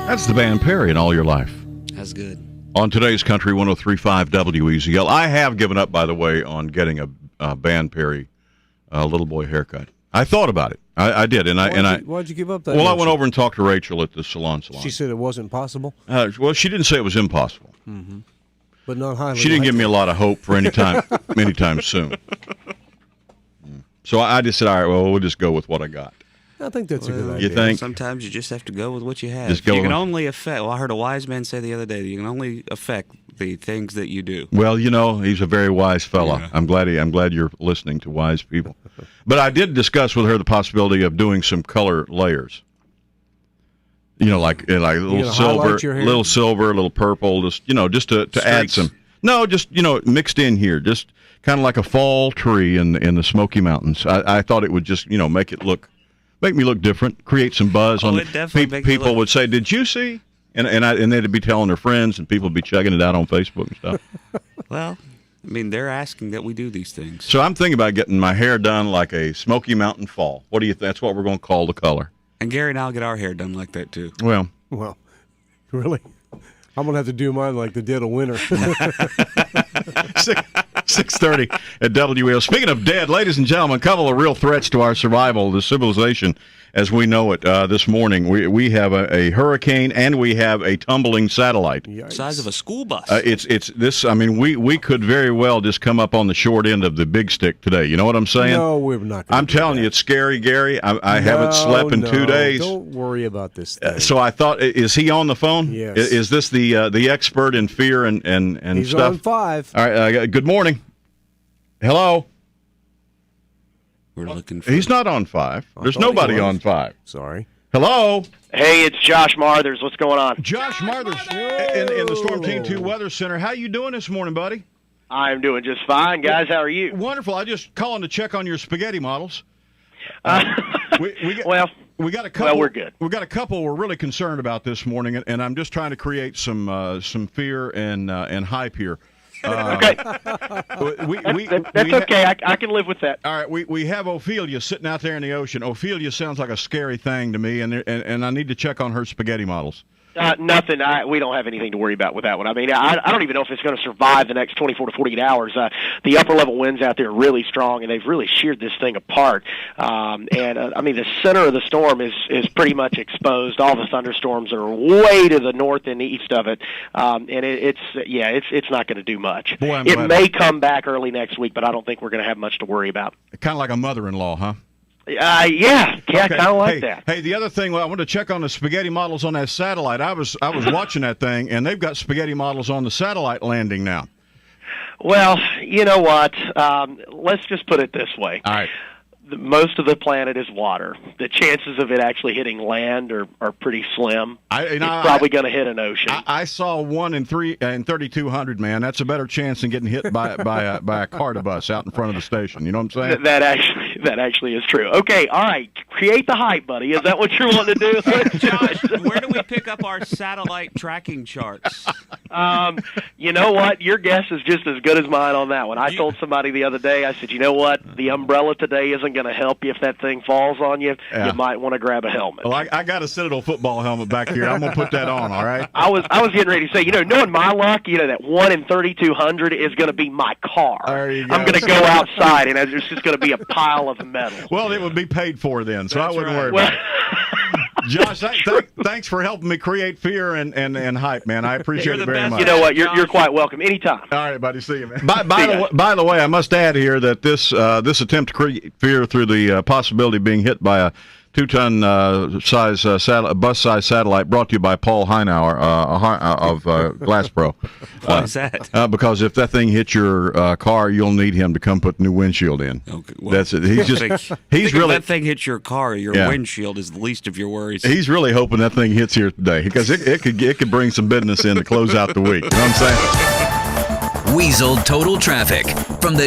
That's the band Perry in All Your Life. That's good. On today's Country 103.5 WEZL. I have given up, by the way, on getting a band Perry little boy haircut. I thought about it. I did, Why'd you give up that? Well, I went over and talked to Rachel at the salon. She said it wasn't possible. Well, she didn't say it was impossible. Mm-hmm. But not highly. She didn't give me a lot of hope for anytime soon. So I just said, all right, well, we'll just go with what I got. I think that's a good idea. You think? Sometimes you just have to go with what you have. Just go you can with- only affect. Well, I heard a wise man say the other day that you can only affect the things that you do. Well, he's a very wise fella. Yeah. I'm glad you're listening to wise people. But I did discuss with her the possibility of doing some color layers. Like little silver, little purple, just to add some. No, just mixed in here, just kind of like a fall tree in the Smoky Mountains. I thought it would just make me look different, create some buzz on people would say, "Did you see?" And they'd be telling their friends, and people would be checking it out on Facebook and stuff. Well, I mean, they're asking that we do these things. So I'm thinking about getting my hair done like a Smoky Mountain fall. What do you think? That's what we're going to call the color. And Gary and I'll get our hair done like that too. Well, really? I'm going to have to do mine like the dead of winter. 6:30 at WL. Speaking of dead, ladies and gentlemen, a couple of real threats to our survival, the civilization as we know it. This morning, we have a hurricane and we have a tumbling satellite. Yikes. Size of a school bus. It's this. I mean, we could very well just come up on the short end of the big stick today. You know what I'm saying? No, we're not. I'm telling you, it's scary, Gary. I haven't slept in 2 days. Don't worry about this thing. So I thought, is he on the phone? Yes. Is this the expert in fear and He's stuff? on 5. All right. Good morning. Hello. We're looking for. He's not on 5. There's nobody on 5. Sorry. Hello. Hey, it's Josh Marthers. What's going on? Josh Marthers in the Storm Team 2 Weather Center. How you doing this morning, buddy? I'm doing just fine, guys. How are you? Wonderful. I just calling to check on your spaghetti models. We got a couple. Well, we're good. We got a couple we're really concerned about this morning, and I'm just trying to create some fear and hype here. Okay. That's okay. I can live with that. All right, we have Ophelia sitting out there in the ocean. Ophelia sounds like a scary thing to me, and I need to check on her spaghetti models. Nothing. We don't have anything to worry about with that one. I mean, I don't even know if it's going to survive the next 24 to 48 hours. The upper level winds out there are really strong, and they've really sheared this thing apart. I mean, the center of the storm is pretty much exposed. All the thunderstorms are way to the north and east of it, and it's not going to do much. Boy, it may come back early next week, but I don't think we're going to have much to worry about. Kind of like a mother-in-law, huh? Yeah, okay. Kind of like that. Hey, the other thing, I want to check on the spaghetti models on that satellite. I was watching that thing, and they've got spaghetti models on the satellite landing now. Well, you know what? Let's just put it this way. All right. Most of the planet is water. The chances of it actually hitting land are pretty slim. It's probably going to hit an ocean. I saw 1 in 3,200, man. That's a better chance than getting hit by a carta bus out in front of the station. You know what I'm saying? That actually is true. Okay, all right. Create the hype, buddy. Is that what you're wanting to do? Josh, where do we pick up our satellite tracking charts? You know what? Your guess is just as good as mine on that one. I told somebody the other day, I said, you know what? The umbrella today isn't going to help you if that thing falls on you. Yeah. You might want to grab a helmet. Well, I got a Citadel football helmet back here. I'm going to put that on, all right? I was getting ready to say, knowing my luck, that 1 in 3,200 is going to be my car. There you go. I'm going to go outside, and there's just going to be a pile of metal. Well, it would be paid for then, so That's I wouldn't worry about it. Josh, thanks for helping me create fear and hype, man. I appreciate it very much. You know what? You're quite welcome. Anytime. All right, buddy. See you, man. By the way, I must add here that this attempt to create fear through the possibility of being hit by a 2-ton bus-size satellite brought to you by Paul Heinauer of Glass Pro. Why is that? Because if that thing hits your car, you'll need him to come put new windshield in. Okay, well, that's it. He's really. If that thing hits your car, your windshield is the least of your worries. He's really hoping that thing hits here today because it could bring some business in to close out the week. You know what I'm saying? Weasel Total Traffic from the